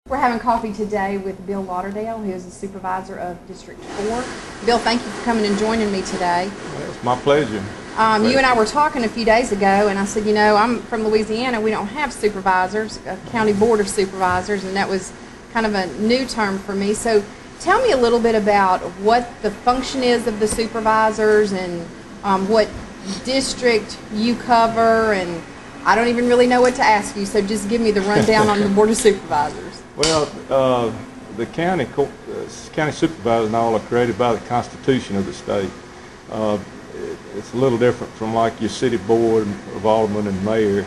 We're having coffee today with Bill Lauderdale, who is the supervisor of District 4. Bill, thank you for coming and joining me today. Well, it's my pleasure. You and I were talking a few days ago, and I said, you know, I'm from Louisiana. We don't have supervisors, a county board of supervisors, and that was kind of a new term for me. So tell me a little bit about what the function is of the supervisors and what district you cover, and I don't even really know what to ask you, so just give me the rundown on the Board of Supervisors. Well, the county supervisors and all are created by the Constitution of the state. It's a little different from like your city board of aldermen and mayor,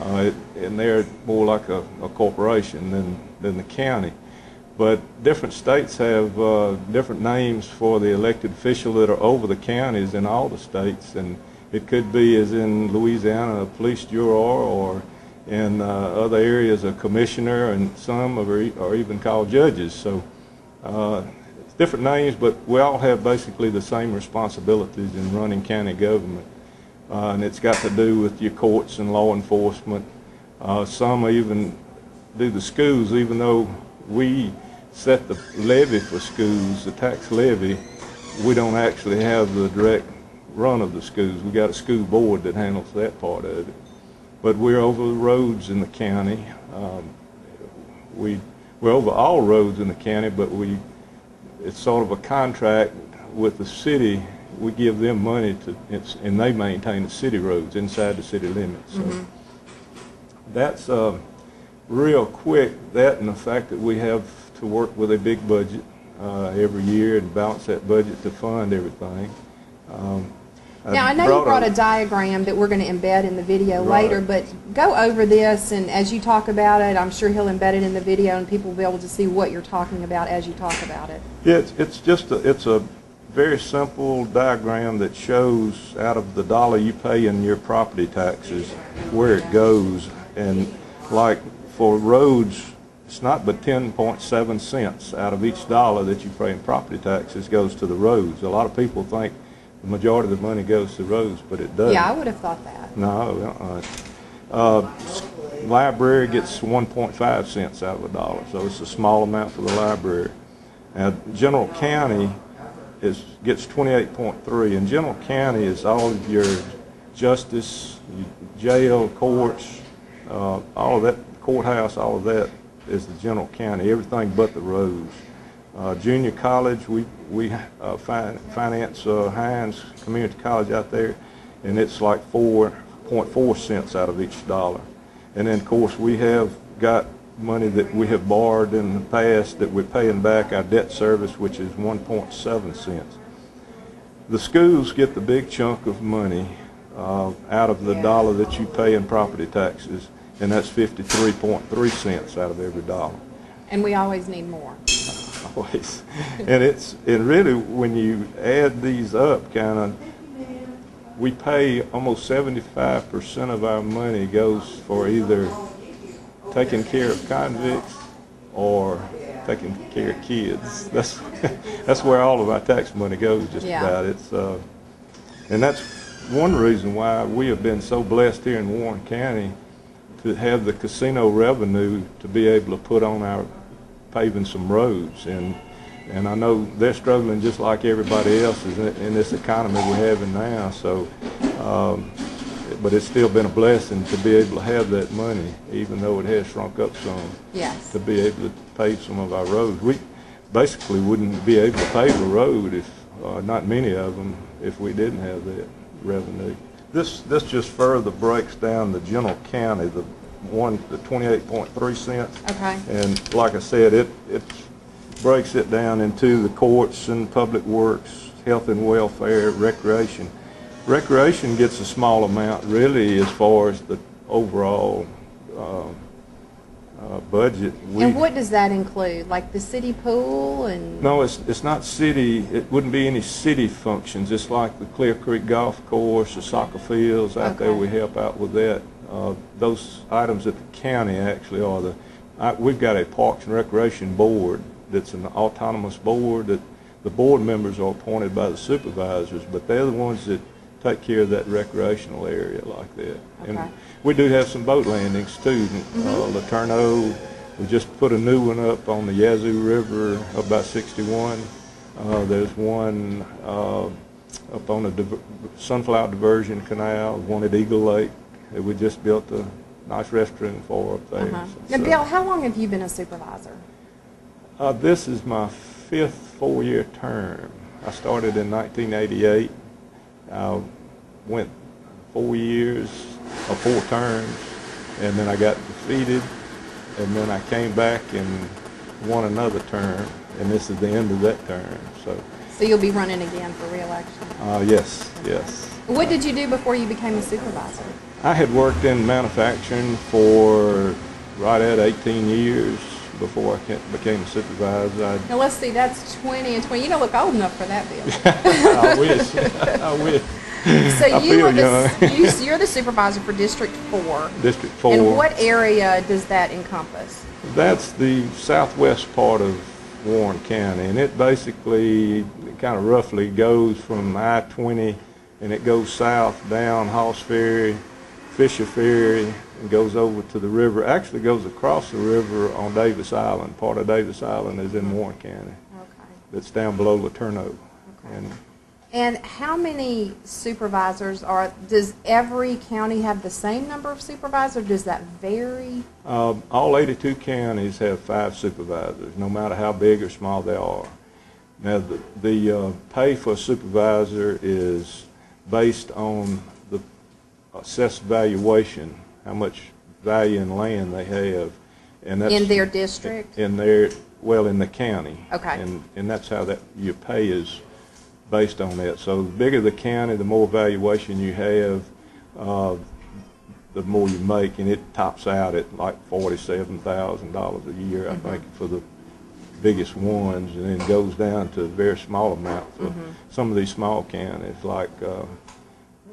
and they're more like a corporation than the county. But different states have different names for the elected officials that are over the counties in all the states, and it could be, as in Louisiana, a police juror, or in other areas a commissioner, and some are even called judges. So it's different names, but we all have basically the same responsibilities in running county government. And it's got to do with your courts and law enforcement. Some even do the schools, even though we set the levy for schools, the tax levy, we don't actually have the direct run of the schools. We got a school board that handles that part of it. But we're over the roads in the county. We're over all roads in the county, but it's sort of a contract with the city. We give them money and they maintain the city roads inside the city limits. So that's real quick, that and the fact that we have to work with a big budget every year and balance that budget to fund everything. Now, I know you brought a diagram that we're going to embed in the video later, but go over this, and as you talk about it, I'm sure he'll embed it in the video, and people will be able to see what you're talking about as you talk about it. Yeah, it's a very simple diagram that shows out of the dollar you pay in your property taxes where it goes. And like for roads, it's not but 10.7 cents out of each dollar that you pay in property taxes goes to the roads. A lot of people think the majority of the money goes to roads, but it doesn't. Yeah, I would have thought that. No. Library gets 1.5 cents out of a dollar, so it's a small amount for the library. Now, General County gets 28.3, and General County is all of your justice, jail, courts, all of that, courthouse, all of that is the General County, everything but the roads. Junior college, we finance Hines Community College out there, and it's like 4.4 cents out of each dollar. And then, of course, we have got money that we have borrowed in the past that we're paying back our debt service, which is 1.7 cents. The schools get the big chunk of money out of the dollar that you pay in property taxes, and that's 53.3 cents out of every dollar. And we always need more. Always. And really, when you add these up, we pay almost 75% of our money goes for either taking care of convicts or taking care of kids. That's where all of our tax money goes, just about. And that's one reason why we have been so blessed here in Warren County to have the casino revenue to be able to put on our paving some roads, and I know they're struggling just like everybody else is in this economy we're having now. So, but it's still been a blessing to be able to have that money, even though it has shrunk up some. Yes. To be able to pave some of our roads. We basically wouldn't be able to pave a road if not many of them if we didn't have that revenue. This just further breaks down the General County, the 28.3 cents. Okay. And like I said, it breaks it down into the courts and public works, health and welfare, recreation. Recreation gets a small amount, really, as far as the overall budget. And what does that include? Like the city pool and? No, it's not city. It wouldn't be any city functions. It's like the Clear Creek Golf Course, the soccer fields out there. We help out with that. Those items at the county actually are we've got a Parks and Recreation Board that's an autonomous board that the board members are appointed by the supervisors, but they're the ones that take care of that recreational area like that. Okay. And we do have some boat landings too. Laterno, We just put a new one up on the Yazoo River up by 61. There's one up on the Sunflower Diversion Canal, one at Eagle Lake that we just built a nice restroom for up there. Now, Bill, how long have you been a supervisor? This is my 5th 4-year term. I started in 1988. I went 4 years, or 4 terms, and then I got defeated, and then I came back and won another term, and this is the end of that term. So you'll be running again for re-election? Yes, yes. What did you do before you became a supervisor? I had worked in manufacturing for right at 18 years before I became a supervisor. Now let's see, that's 20 and 20. You don't look old enough for that, Bill. I wish. I wish. So you're the supervisor for District 4. District 4. And what area does that encompass? That's the southwest part of Warren County, and it basically kind of roughly goes from I-20 and it goes south down Hoss Ferry, Fisher Ferry, and goes over to the river. Actually goes across the river on Davis Island. Part of Davis Island is in Warren County. Okay. That's down below Laterno. Okay. And how many supervisors does every county have the same number of supervisors? Does that vary? All 82 counties have 5 supervisors, no matter how big or small they are. Now, the pay for a supervisor is based on the assessed valuation, how much value in land they have. And that's in their district? In the county. Okay. And that's how your pay is based on that. So the bigger the county, the more valuation you have, the more you make, and it tops out at like $47,000 a year, I think, for the biggest ones, and then goes down to a very small amount for some of these small counties. Like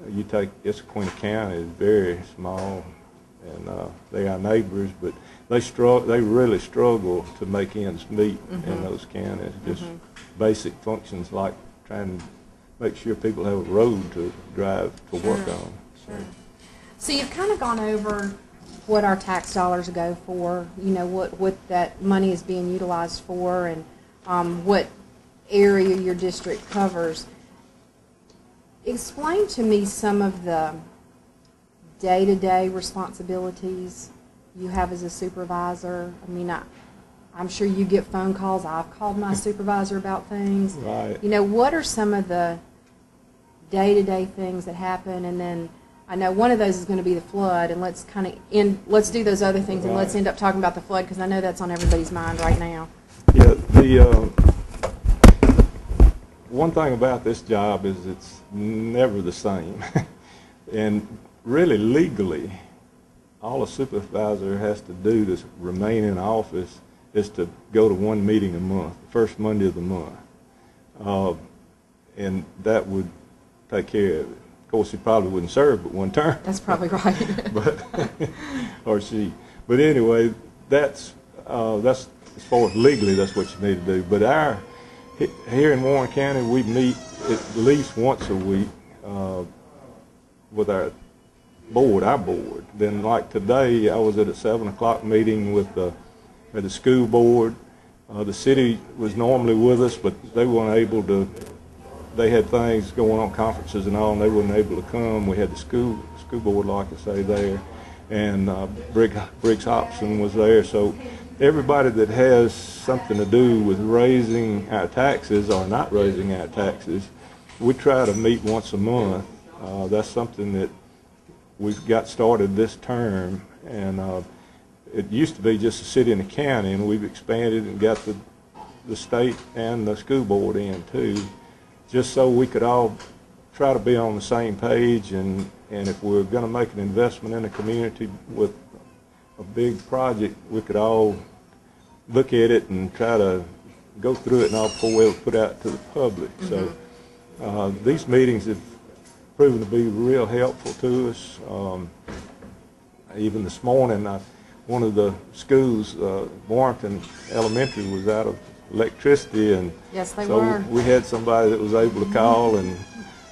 you take Issaquah County is very small, and they are neighbors, but they really struggle to make ends meet in those counties. Just basic functions like trying to make sure people have a road to drive to work on. Sure. So you've kind of gone over what our tax dollars go for, you know, what that money is being utilized for, and what area your district covers. Explain to me some of the day-to-day responsibilities you have as a supervisor. I mean, I'm sure you get phone calls. I've called my supervisor about things. Right. You know, what are some of the day-to-day things that happen? And then I know one of those is going to be the flood, and let's do those other things, and let's end up talking about the flood, because I know that's on everybody's mind right now. Yeah, one thing about this job is it's never the same. And really legally, all a supervisor has to do to remain in office is to go to one meeting a month, the first Monday of the month. And that would take care of it. Of course, he probably wouldn't serve but one term. That's probably right. Or she. But anyway, that's as far as legally, that's what you need to do. But here in Warren County, we meet at least once a week with our board. Then, like today, I was at a 7 o'clock meeting with the school board. The city was normally with us, but they weren't able to. They had things going on, conferences and all, and they weren't able to come. We had the school board, like I say, there, and Briggs Hobson was there. So everybody that has something to do with raising our taxes or not raising our taxes, we try to meet once a month. That's something that we've got started this term, and it used to be just a city and a county, and we've expanded and got the state and the school board in too, just so we could all try to be on the same page, and if we're going to make an investment in the community with a big project, we could all look at it and try to go through it and all before we put out to the public. So these meetings have proven to be real helpful to us. Even this morning, one of the schools, Warrenton Elementary, was out of electricity, and yes, they so were. We had somebody that was able to call, and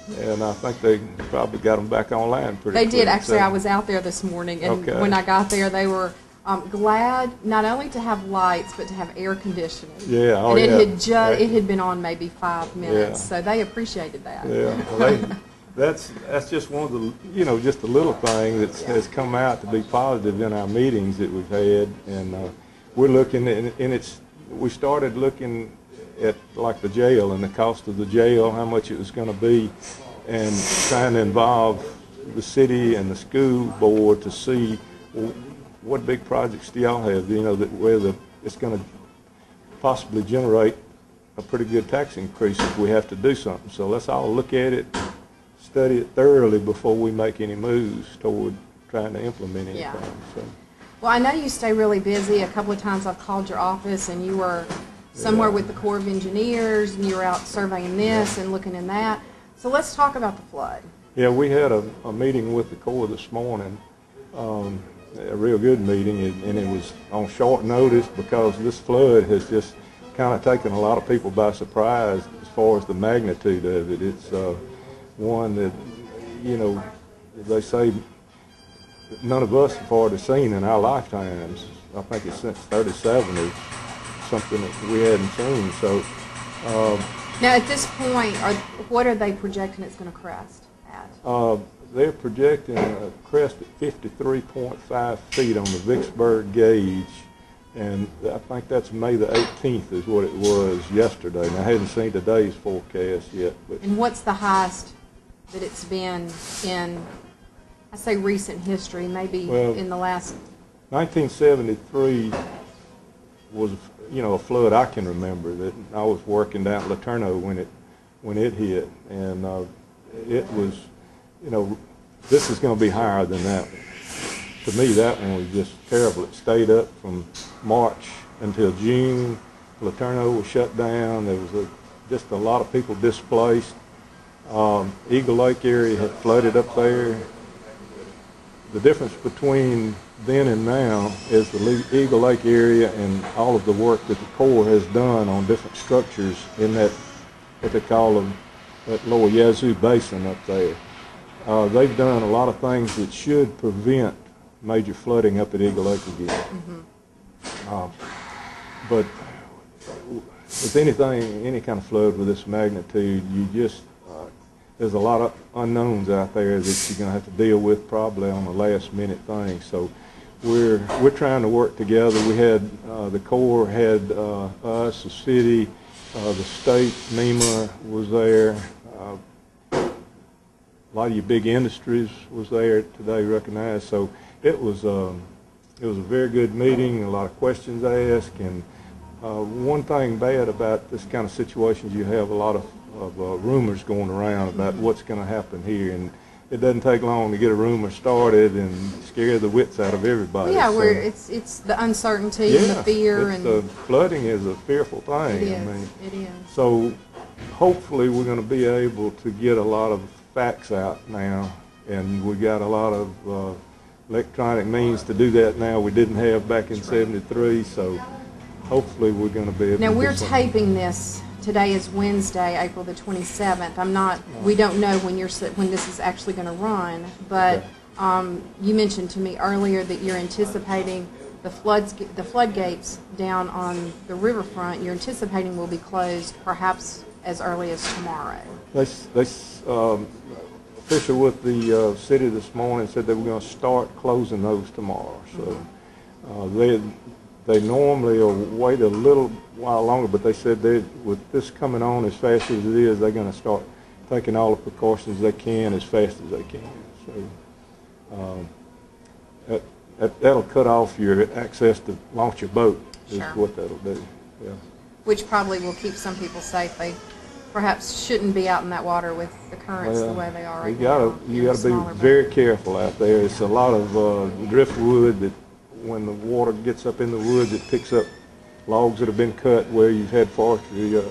I think they probably got them back online pretty quick. They did. Actually, I was out there this morning, and when I got there, they were glad not only to have lights, but to have air conditioning. Yeah, oh and yeah. It had been on maybe 5 minutes, so they appreciated that. Yeah, well, that's just one of the, just a little thing that has come out to be positive in our meetings that we've had, and we're looking, and we started looking at like the jail and the cost of the jail, how much it was going to be, and trying to involve the city and the school board to see, well, what big projects do y'all have, where it's going to possibly generate a pretty good tax increase if we have to do something. So let's all look at it, study it thoroughly before we make any moves toward trying to implement anything. Yeah. So. Well, I know you stay really busy. A couple of times I've called your office and you were somewhere with the Corps of Engineers and you were out surveying this and looking in that. So let's talk about the flood. Yeah, we had a meeting with the Corps this morning, a real good meeting, and it was on short notice because this flood has just kind of taken a lot of people by surprise as far as the magnitude of it. It's one that, they say none of us have already seen in our lifetimes. I think it's since 37 is something that we hadn't seen. So now at this point, what are they projecting it's going to crest at? They're projecting a crest at 53.5 feet on the Vicksburg gauge, and I think that's May the 18th is what it was yesterday. Now, I haven't seen today's forecast yet. But and what's the highest that it's been in, I say recent history, maybe in the last? 1973 was, a flood I can remember. That I was working down at Laterno when it hit, and it was, this is going to be higher than that one. To me, that one was just terrible. It stayed up from March until June. Laterno was shut down. There was just a lot of people displaced. Eagle Lake area had flooded up there. The difference between then and now is the Eagle Lake area and all of the work that the Corps has done on different structures in that, what they call them, that lower Yazoo Basin up there. They've done a lot of things that should prevent major flooding up at Eagle Lake again. But with anything, any kind of flood with this magnitude, there's a lot of unknowns out there that you're going to have to deal with probably on the last minute thing. So we're trying to work together. We had, the Corps had us, the city, the state, NEMA was there. A lot of your big industries was there today recognized. So it was a very good meeting, a lot of questions asked, and one thing bad about this kind of situations, you have a lot of rumors going around about what's going to happen here, and it doesn't take long to get a rumor started and scare the wits out of everybody. Well, yeah, so, it's the uncertainty and the fear. And flooding is a fearful thing. It is. It is. So hopefully we're going to be able to get a lot of facts out now, and we got a lot of electronic means to do that now we didn't have back in '73, so hopefully we're going to be able to do we're something. Taping this, today is Wednesday, April the 27th. We don't know when this is actually going to run, but you mentioned to me earlier that you're anticipating the floodgates down on the riverfront, you're anticipating will be closed perhaps as early as tomorrow. Official with the city this morning said they were going to start closing those tomorrow. So they normally will wait a little while longer, but they said with this coming on as fast as it is, they're going to start taking all the precautions they can as fast as they can. So that'll cut off your access to launch your boat is what that'll do. Yeah. Which probably will keep some people safe. They perhaps shouldn't be out in that water with the currents the way they are right now. You got to be very careful out there. It's a lot of driftwood that when the water gets up in the woods, it picks up logs that have been cut where you've had forestry,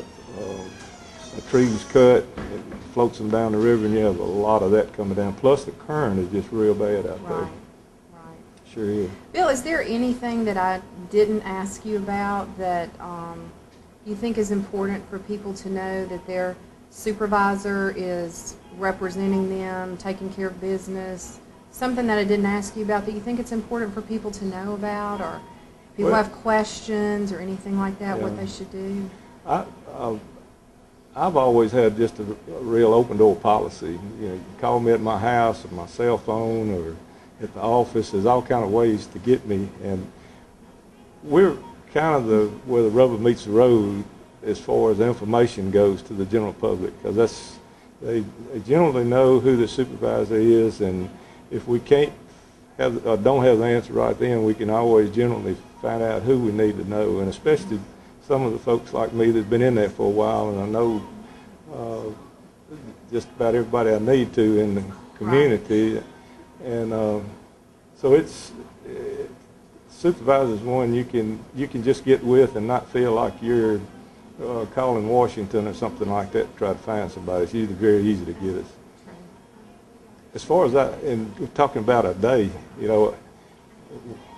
trees cut, it floats them down the river, and you have a lot of that coming down. Plus the current is just real bad out there. Right. Sure is. Bill, is there anything that I didn't ask you about that you think is important for people to know, that their supervisor is representing them, taking care of business, something that I didn't ask you about that you think it's important for people to know about, or people have questions or anything like that, what they should do? I've always had just a real open door policy. You know, you can call me at my house or my cell phone or at the office. There's all kind of ways to get me, and we're kind of where the rubber meets the road as far as information goes to the general public, because they generally know who the supervisor is, and if we can't have or don't have the answer right then, we can always generally find out who we need to know, and especially some of the folks like me that've been in there for a while, and I know just about everybody I need to in the community. Right. And so it's supervisor's one you can just get with and not feel like you're calling Washington or something like that to try to find somebody. It's usually very easy to get us. As far as and we're talking about a day, you know,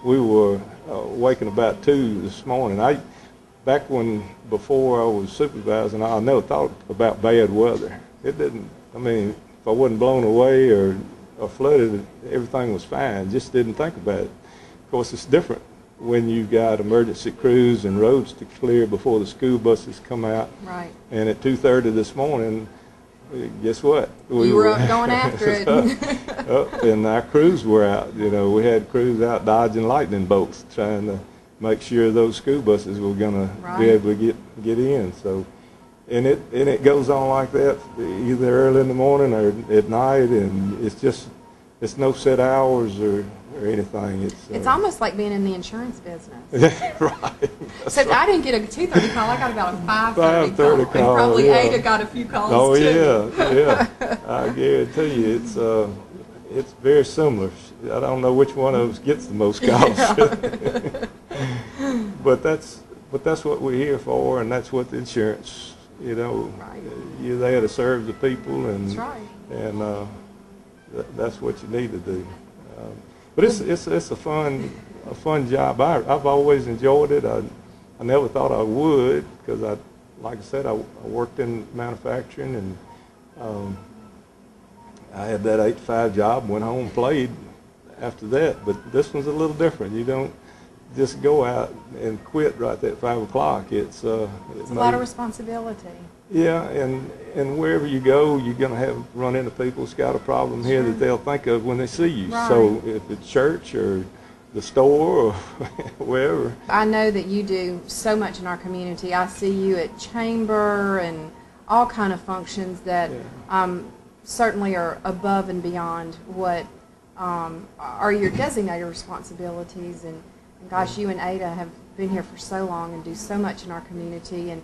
we were waking about 2 this morning. Back before I was supervising, I never thought about bad weather. It didn't, I mean, if I wasn't blown away or flooded, everything was fine. Just didn't think about it. Of course, it's different when you got emergency crews and roads to clear before the school buses come out. Right. And at 2:30 this morning, guess what? We were up going after it. And our crews were out. You know, we had crews out dodging lightning bolts, trying to make sure those school buses were going to be able to get in. So, and it goes on like that either early in the morning or at night, and it's no set hours or anything. It's almost like being in the insurance business. Right. Except I didn't get a 2:30 call. I got about a 5:30 call. And probably Ada got a few calls too. Oh yeah. I guarantee you, it's very similar. I don't know which one of us gets the most calls. But that's what we're here for, and that's what the insurance. You know, you're there to serve the people, and that's what you need to do. But it's a fun job. I've always enjoyed it. I never thought I would, because like I said, I worked in manufacturing, and I had that 8 to 5 job. Went home and played after that. But this one's a little different. You don't just go out and quit right at 5 o'clock. It's a lot of responsibility. Yeah, and wherever you go, you're going to run into people who's got a problem here that they'll think of when they see you. Right. So if it's church or the store or wherever. I know that you do so much in our community. I see you at chamber and all kind of functions that certainly are above and beyond what are your designated responsibilities. And gosh, you and Ada have been here for so long and do so much in our community. And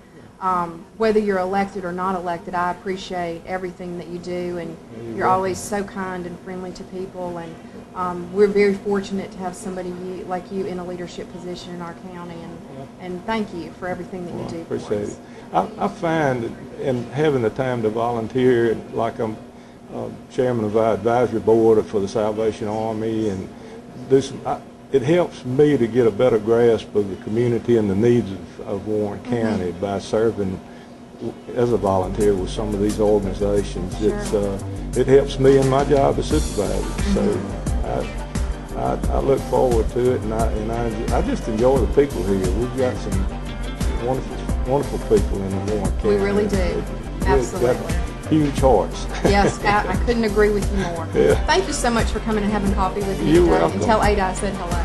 whether you're elected or not elected, I appreciate everything that you do, and you're always so kind and friendly to people, and we're very fortunate to have somebody like you in a leadership position in our county, and thank you for everything that you do. I appreciate it. I find in having the time to volunteer, like I'm chairman of our advisory board for the Salvation Army, and it helps me to get a better grasp of the community and the needs of Warren County by serving as a volunteer with some of these organizations. Sure. It helps me in my job as supervisor. So I look forward to it, and I just enjoy the people here. We've got some wonderful people in the Warren County. We really do. Absolutely. Huge hearts. Yes, I couldn't agree with you more. Yeah. Thank you so much for coming and having coffee with me today. You're welcome. And tell Ada I said hello.